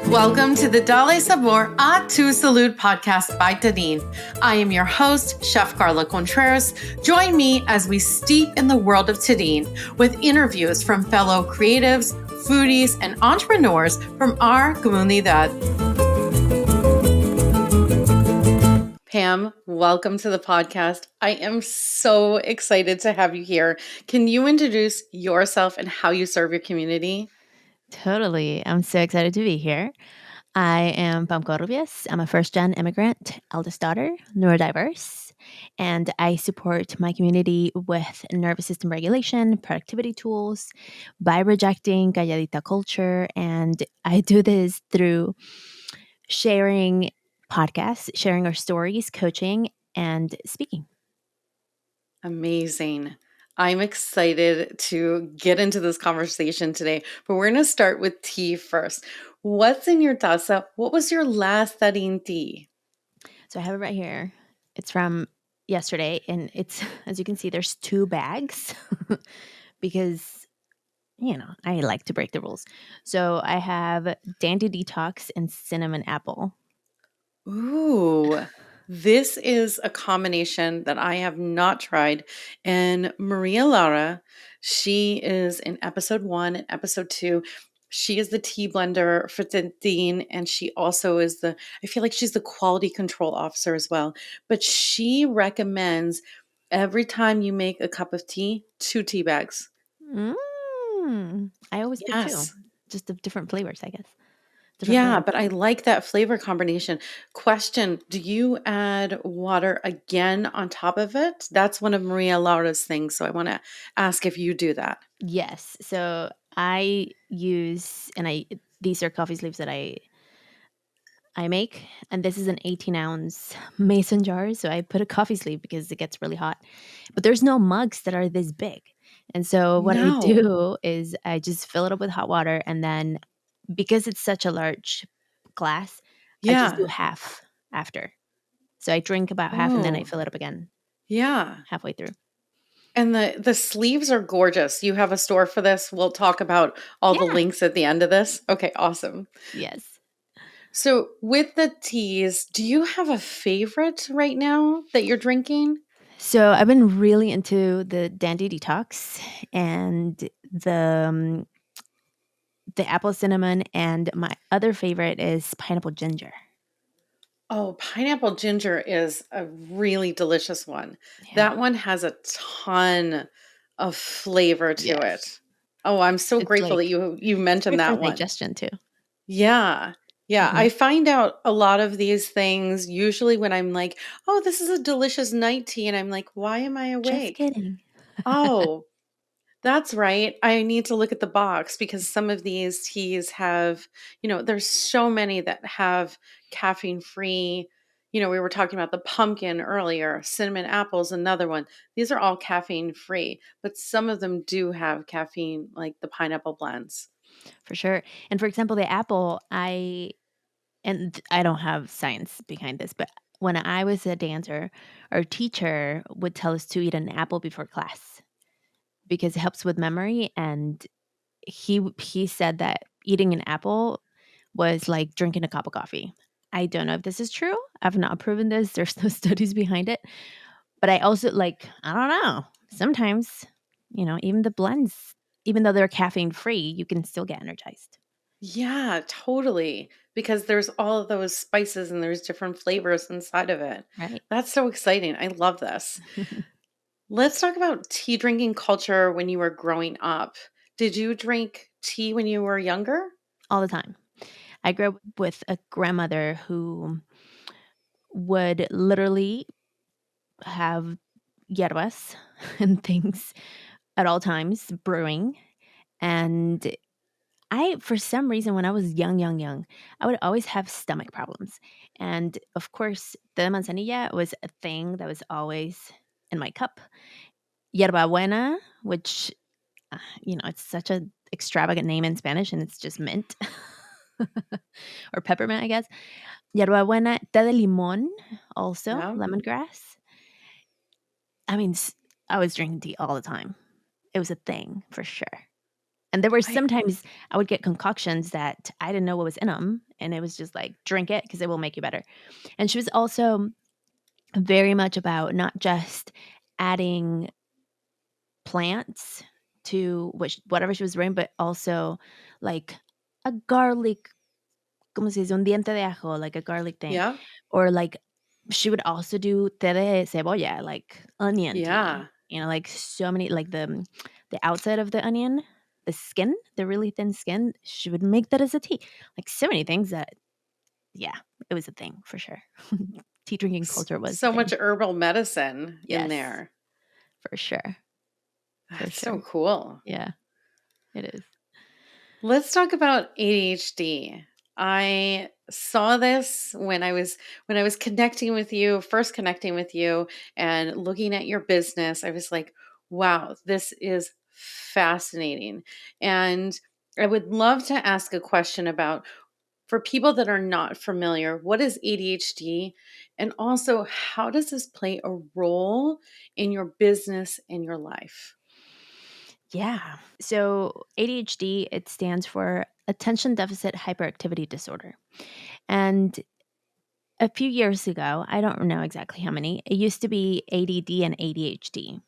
Welcome to the Dale Sabor a Tu Salud podcast by Tadin. I am your host, Chef Carla Contreras. Join me as we steep in the world of Tadin with interviews from fellow creatives, foodies, and entrepreneurs from our comunidad. Pam, welcome to the podcast. I am so excited to have you here. Can you introduce yourself and how you serve your community? Totally. I'm so excited to be here. I am Pam Covarrubias. I'm a first-gen immigrant, eldest daughter, neurodiverse, and I support my community with nervous system regulation, productivity tools, by rejecting calladita culture, and I do this through sharing podcasts, sharing our stories, coaching, and speaking. Amazing. I'm excited to get into this conversation today, but we're going to start with tea first. What's in your taza? What was your last Tadin tea? So I have it right here. It's from yesterday, and it's, as you can see, there's 2 bags because I like to break the rules. So I have Dandy Detox and Cinnamon Apple. Ooh, this is a combination that I have not tried. And Maria Lara, she is in episode 1 and episode 2. She is the tea blender for Tadin, and she also is I feel like she's the quality control officer as well. But she recommends every time you make a cup of tea, 2 tea bags. I always put 2, Yes. just of different flavors, I guess. Different Yeah, flavors. but I like that flavor combination. Question, do you add water again on top of it? That's one of Maria Laura's things, so I want to ask if you do that. Yes. So I use, these are coffee sleeves that I make, and this is an 18-ounce mason jar. So I put a coffee sleeve because it gets really hot. But there's no mugs that are this big. And so what I No. do is I just fill it up with hot water, and then because it's such a large glass, I just do Yeah. half after. So I drink about half and then I Oh, fill it up again yeah. halfway through. And the sleeves are gorgeous. You have a store for this. We'll talk about all the Yeah. links at the end of this. Okay, awesome. Yes. So, with the teas, do you have a favorite right now that you're drinking? So I've been really into the Dandy Detox and the apple cinnamon, and my other favorite is pineapple ginger. Oh, pineapple ginger is a really delicious one. Yeah. That one has a ton of flavor to it. Yes. Oh, I'm so It's grateful like that you mentioned great for that one. digestion too. Yeah. Yeah, Mhm. I find out a lot of these things usually when I'm like, "Oh, this is a delicious night tea," and I'm like, "Why am I Just awake?" kidding. Oh, that's right. I need to look at the box because some of these teas have, there's so many that have caffeine free. We were talking about the pumpkin earlier, cinnamon apples, another one. These are all caffeine free, but some of them do have caffeine, like the pineapple blends. For sure. And for example, the apple, I don't have science behind this, but when I was a dancer, our teacher would tell us to eat an apple before class because it helps with memory. And he said that eating an apple was like drinking a cup of coffee. I don't know if this is true. I've not proven this. There's no studies behind it. But I also I don't know. Sometimes, even the blends, even though they're caffeine free, you can still get energized. Yeah, totally. Because there's all of those spices and there's different flavors inside of it. Right. That's so exciting. I love this. Let's talk about tea drinking culture when you were growing up. Did you drink tea when you were younger? All the time. I grew up with a grandmother who would literally have hierbas and things at all times brewing. And for some reason, when I was young, I would always have stomach problems. And of course, the manzanilla was a thing that was always in my cup. Yerba buena, which, it's such a extravagant name in Spanish and it's just mint or peppermint, I guess. Yerba buena, té de limón, also Yeah. lemongrass. I mean, I was drinking tea all the time. It was a thing for sure. And there were I sometimes I would get concoctions that I didn't know what was in them, And it was just like, drink it because it will make you better. And she was also very much about not just adding plants to whatever she was wearing, but also like a garlic, como se dice, un diente de ajo, like a garlic thing. Yeah. Or like she would also do té de cebolla, like onion tea. Yeah. Like so many, like the outside of the onion, the skin, the really thin skin, she would make that as a tea. Like so many things that, yeah, it was a thing for sure. Tea drinking culture was a So thing. much herbal medicine in Yes, there. for sure. For That's so sure. cool. Yeah, it is. Let's talk about ADHD. I saw this when I was connecting with you, first connecting with you and looking at your business. I was like, wow, this is fascinating. And I would love to ask a question about, for people that are not familiar, what is ADHD? And also, how does this play a role in your business and your life? Yeah. So ADHD, it stands for attention deficit hyperactivity disorder. And a few years ago, I don't know exactly how many, it used to be ADD and ADHD.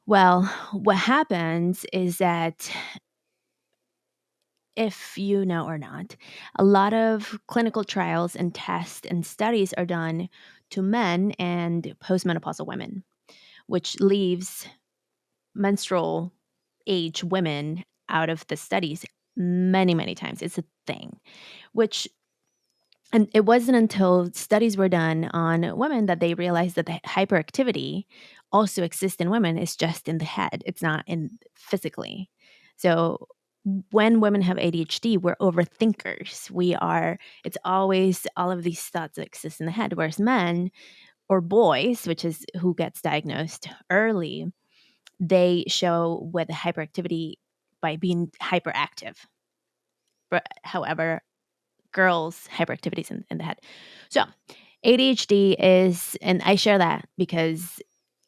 Well, what happens is that, if you know or not, a lot of clinical trials and tests and studies are done to men and postmenopausal women, which leaves menstrual age women out of the studies many, many times. It's a thing, which, and it wasn't until studies were done on women that they realized that the hyperactivity also exists in women. It's just in the head, it's not in physically. So when women have ADHD, we're overthinkers. It's always all of these thoughts that exist in the head. Whereas men or boys, which is who gets diagnosed early, they show with hyperactivity by being hyperactive. But however, girls' hyperactivity is in the head. So ADHD is, and I share that because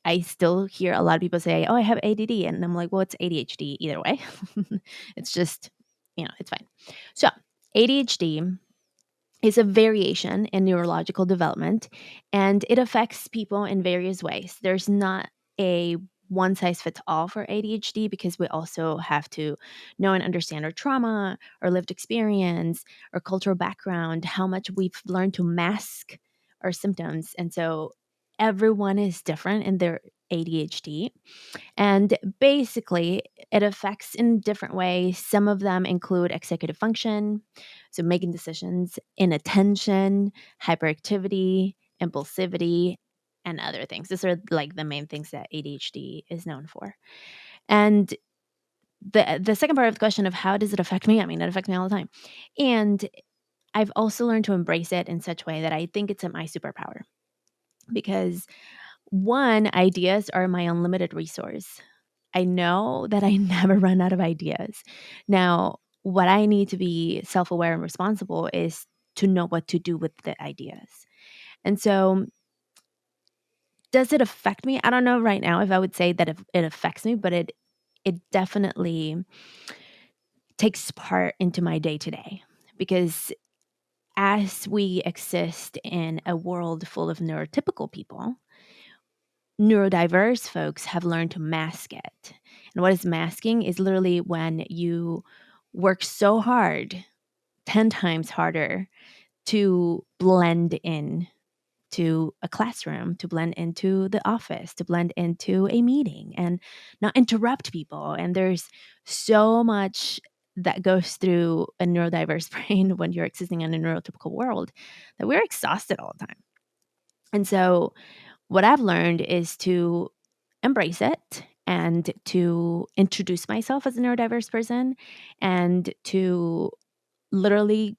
I still hear a lot of people say, "Oh, I have ADD," and I'm like, "Well, it's ADHD either way." It's just, it's fine. So ADHD is a variation in neurological development, and it affects people in various ways. There's not a one size fits all for ADHD, because we also have to know and understand our trauma, our lived experience, our cultural background, how much we've learned to mask our symptoms. And so everyone is different in their ADHD. And basically, it affects in different ways. Some of them include executive function, so making decisions, inattention, hyperactivity, impulsivity, and other things. These are like the main things that ADHD is known for. And the second part of the question of how does it affect me? I mean, it affects me all the time. And I've also learned to embrace it in such a way that I think it's my superpower, because one, ideas are my unlimited resource. I know that I never run out of ideas. Now, what I need to be self aware and responsible is to know what to do with the ideas. And so, does it affect me? I don't know right now if I would say that it affects me, but it definitely takes part into my day to day, because as we exist in a world full of neurotypical people, neurodiverse folks have learned to mask it. And what is masking is literally when you work so hard, 10 times harder, to blend in to a classroom, to blend into the office, to blend into a meeting and not interrupt people. And there's so much that goes through a neurodiverse brain when you're existing in a neurotypical world, that we're exhausted all the time. And so what I've learned is to embrace it and to introduce myself as a neurodiverse person and to literally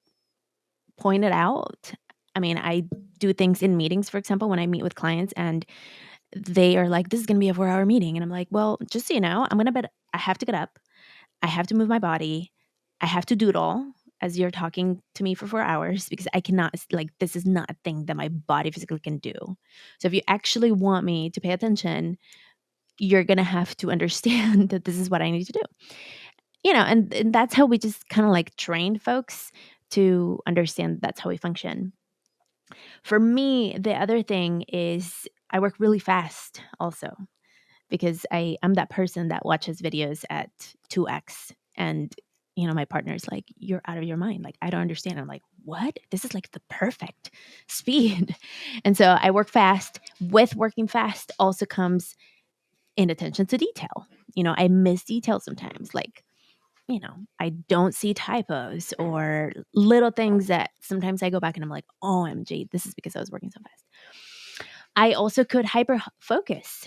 point it out. I mean, I do things in meetings, for example, when I meet with clients and they are like, this is going to be a 4-hour meeting. And I'm like, well, just so you know, I have to get up. I have to move my body. I have to doodle as you're talking to me for 4 hours, because I cannot, like, this is not a thing that my body physically can do. So if you actually want me to pay attention, you're going to have to understand that this is what I need to do. And that's how we just kind of like train folks to understand that's how we function. For me, the other thing is I work really fast also because I'm that person that watches videos at 2x, and my partner's like, "You're out of your mind. Like, I don't understand." I'm like, "What? This is like the perfect speed." And so I work fast. With working fast also comes inattention to detail. I miss details sometimes. Like, I don't see typos or little things that sometimes I go back and I'm like, OMG, this is because I was working so fast. I also could hyper focus,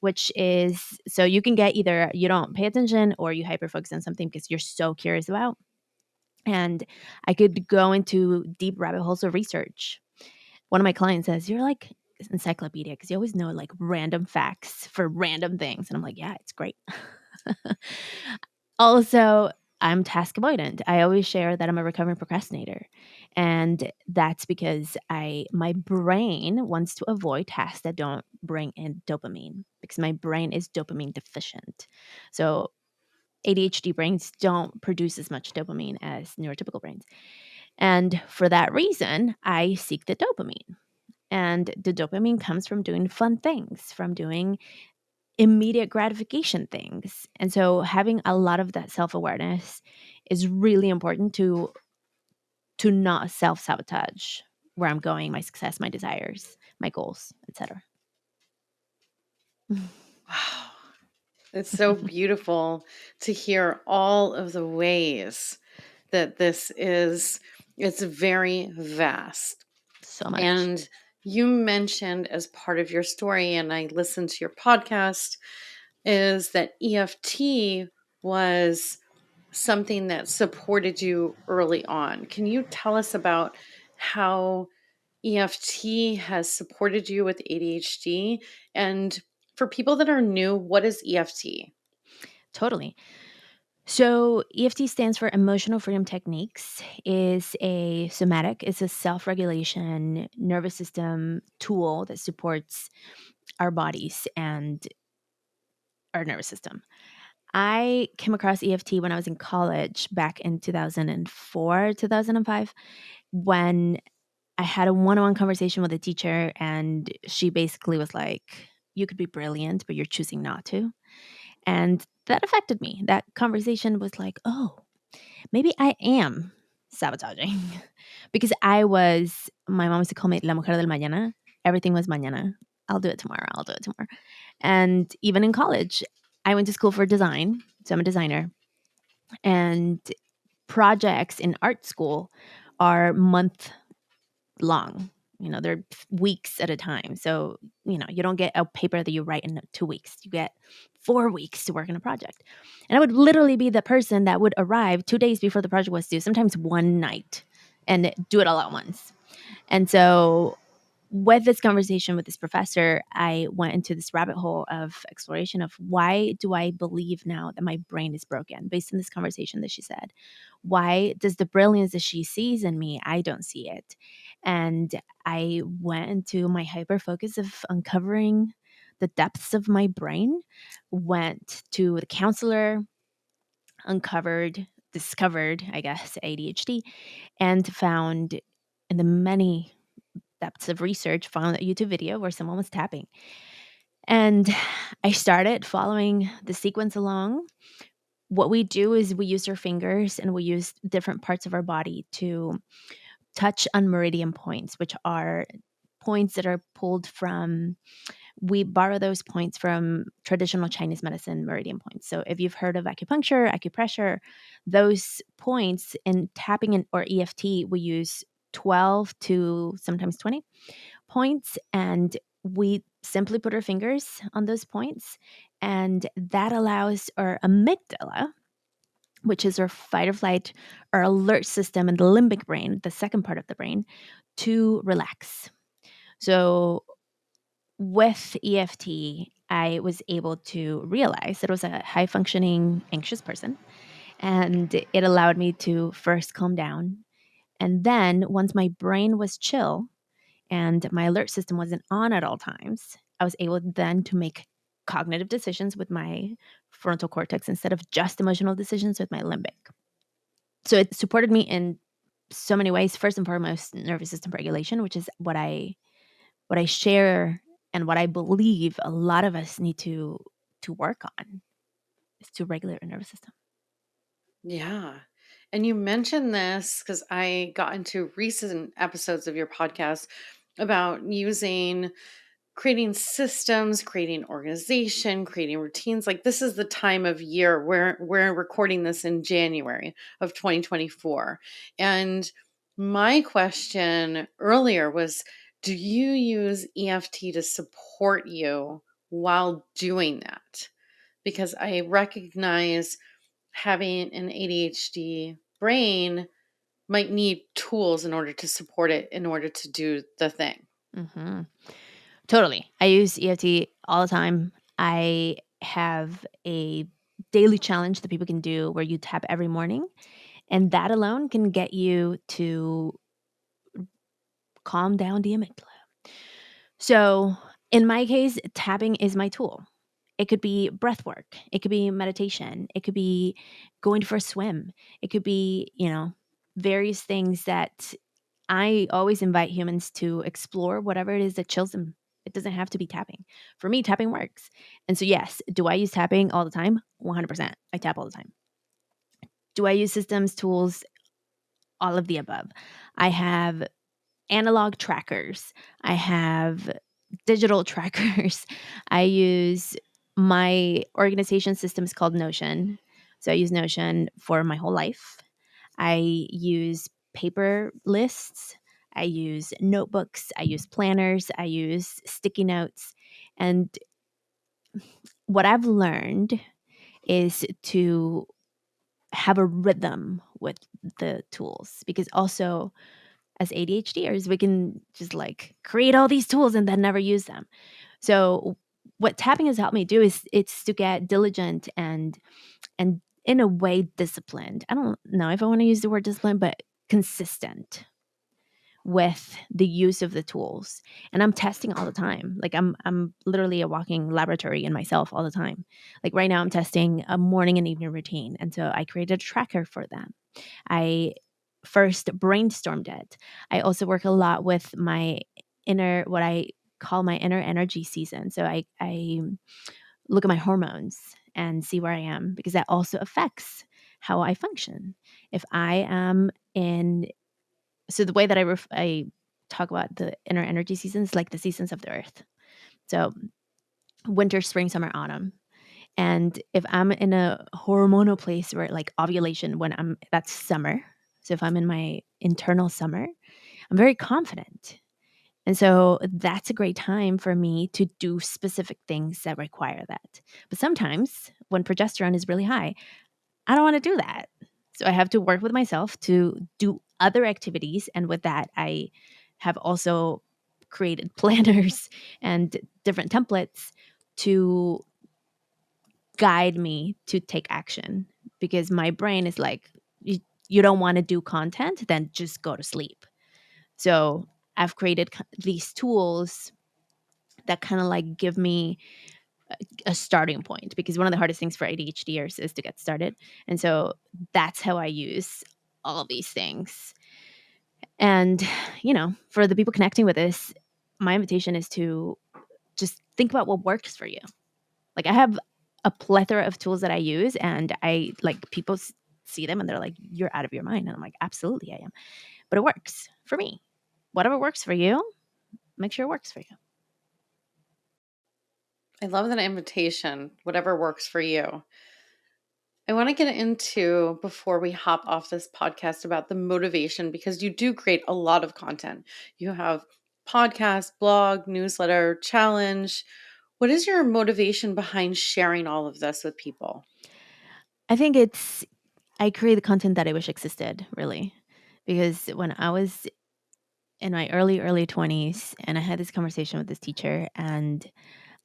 which is so you can get either you don't pay attention or you hyper focus on something because you're so curious about. And I could go into deep rabbit holes of research. One of my clients says, "You're like encyclopedia because you always know like random facts for random things." And I'm like, "Yeah, it's great." Also, I'm task avoidant. I always share that I'm a recovering procrastinator. And that's because my brain wants to avoid tasks that don't bring in dopamine because my brain is dopamine deficient. So ADHD brains don't produce as much dopamine as neurotypical brains. And for that reason, I seek the dopamine. And the dopamine comes from doing fun things, from doing immediate gratification things. And so having a lot of that self-awareness is really important to not self-sabotage where I'm going, my success, my desires, my goals, etc. Wow. It's so beautiful to hear all of the ways that it's very vast. So much. And you mentioned as part of your story, and I listened to your podcast, is that EFT was something that supported you early on. Can you tell us about how EFT has supported you with ADHD? And for people that are new, what is EFT? Totally. So EFT stands for Emotional Freedom Techniques, is a somatic, it's a self-regulation nervous system tool that supports our bodies and our nervous system. I came across EFT when I was in college back in 2004, 2005, when I had a one-on-one conversation with a teacher, and she basically was like, "You could be brilliant, but you're choosing not to." And that affected me. That conversation was like, "Oh, maybe I am sabotaging." Because my mom used to call me La Mujer del Mañana. Everything was mañana. I'll do it tomorrow. I'll do it tomorrow. And even in college, I went to school for design. So I'm a designer. And projects in art school are month long. They're weeks at a time. So, you don't get a paper that you write in 2 weeks. You get 4 weeks to work on a project. And I would literally be the person that would arrive 2 days before the project was due, sometimes one night, and do it all at once. And so with this conversation with this professor, I went into this rabbit hole of exploration of why do I believe now that my brain is broken based on this conversation that she said? Why does the brilliance that she sees in me, I don't see it? And I went into my hyper focus of uncovering the depths of my brain, went to the counselor, discovered, I guess, ADHD, and found in the many depths of research, found a YouTube video where someone was tapping. And I started following the sequence along. What we do is we use our fingers and we use different parts of our body to touch on meridian points, which are points that are pulled from, we borrow those points from traditional Chinese medicine meridian points. So if you've heard of acupuncture, acupressure, those points in tapping or EFT, we use 12 to sometimes 20 points, and we simply put our fingers on those points, and that allows our amygdala, which is our fight or flight, our alert system, and the limbic brain, the second part of the brain, to relax. So with EFT, I was able to realize that I was a high functioning anxious person, and it allowed me to first calm down. And then once my brain was chill, and my alert system wasn't on at all times, I was able then to make cognitive decisions with my frontal cortex instead of just emotional decisions with my limbic. So it supported me in so many ways. First and foremost, nervous system regulation, which is what I share and what I believe a lot of us need to work on, is to regulate our nervous system. Yeah. And you mentioned this because I got into recent episodes of your podcast about creating systems, creating organization, creating routines. Like this is the time of year where we're recording this in January of 2024. And my question earlier was, do you use EFT to support you while doing that? Because I recognize having an ADHD brain might need tools in order to support it in order to do the thing. Mhm. Totally. I use EFT all the time. I have a daily challenge that people can do where you tap every morning, and that alone can get you to calm down the amygdala. So, in my case, tapping is my tool. It could be breath work, it could be meditation, it could be going for a swim, it could be, various things that I always invite humans to explore whatever it is that chills them. It doesn't have to be tapping. For me, tapping works. And so, yes, do I use tapping all the time? 100%. I tap all the time. Do I use systems, tools, all of the above? I have analog trackers. I have digital trackers. I use my organization system is called Notion. So I use Notion for my whole life. I use paper lists. I use notebooks. I use planners. I use sticky notes. And what I've learned is to have a rhythm with the tools, because also as ADHDers, we can just like create all these tools and then never use them. So what tapping has helped me do is it's to get diligent and in a way disciplined. I don't know if I want to use the word discipline, but consistent with the use of the tools. And I'm testing all the time. Like I'm literally a walking laboratory in myself all the time. Like right now I'm testing a morning and evening routine. And so I created a tracker for them. I first brainstormed it. I also work a lot with my inner, what I call my inner energy season. So I look at my hormones and see where I am, because that also affects how I function. If I am in, so the way that I talk about the inner energy seasons, like the seasons of the earth. So winter, spring, summer, autumn. And if I'm in a hormonal place where like ovulation, that's summer. So if I'm in my internal summer, I'm very confident. And so that's a great time for me to do specific things that require that. But sometimes when progesterone is really high, I don't want to do that. So I have to work with myself to do other activities. And with that, I have also created planners and different templates to guide me to take action, because my brain is like, you don't want to do content, then just go to sleep. So I've created these tools that kind of like give me a starting point, because one of the hardest things for ADHDers is to get started. And so that's how I use all these things. And, for the people connecting with this, my invitation is to just think about what works for you. Like I have a plethora of tools that I use, and I like people see them and they're like, "You're out of your mind." And I'm like, "Absolutely, I am." But it works for me. Whatever works for you, make sure it works for you. I love that invitation, whatever works for you. I want to get into, before we hop off this podcast, about the motivation, because you do create a lot of content. You have podcast, blog, newsletter, challenge. What is your motivation behind sharing all of this with people? I think I create the content that I wish existed, really. Because when I was in my early 20s and I had this conversation with this teacher, and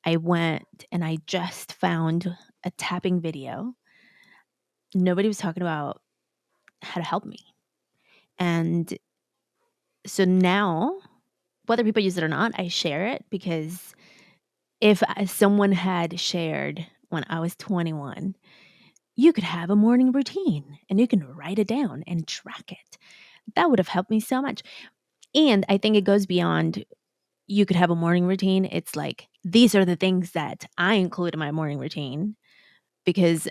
I went and I just found a tapping video. Nobody was talking about how to help me. And so now, whether people use it or not, I share it, because if someone had shared when I was 21, you could have a morning routine and you can write it down and track it. That would have helped me so much. And I think it goes beyond you could have a morning routine. It's like, these are the things that I include in my morning routine because,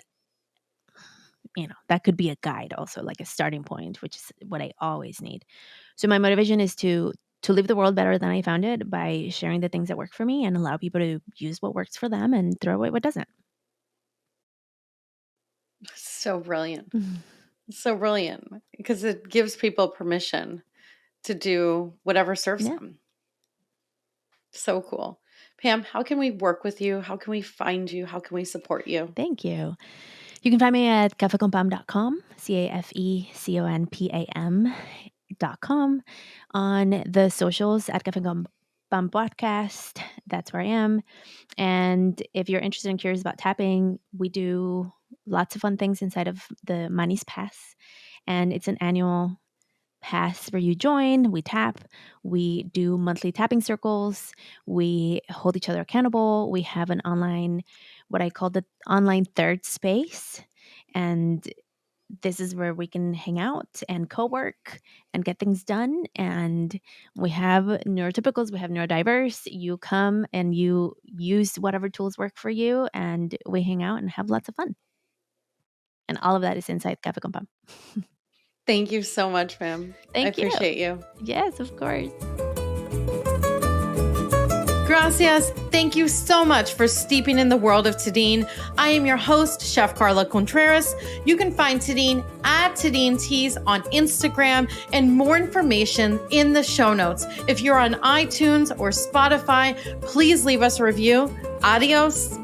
that could be a guide also, like a starting point, which is what I always need. So my motivation is to leave the world better than I found it by sharing the things that work for me and allow people to use what works for them and throw away what doesn't. So brilliant. Mhm. So brilliant because it gives people permission to do whatever serves Yeah. them. So cool. Pam, how can we work with you? How can we find you? How can we support you? Thank you. You can find me at cafeconpam.com, CAFECONPAM.com, on the socials at Cafe Con Pam Podcast. That's where I am. And if you're interested and curious about tapping, we do lots of fun things inside of the Manis Pass. And it's an annual pass where you join, we tap, we do monthly tapping circles, we hold each other accountable, we have an online, what I call the online third space. And this is where we can hang out and co-work and get things done. And we have neurotypicals, we have neurodiverse. You come and you use whatever tools work for you, and we hang out and have lots of fun. And all of that is inside Cafe Con Pam. Thank you so much, Pam. I Thank you. appreciate you. Yes, of course. Gracias. Thank you so much for steeping in the world of Tadin. I am your host, Chef Carla Contreras. You can find Tadin at Tadin Teas on Instagram and more information in the show notes. If you're on iTunes or Spotify, please leave us a review. Adios.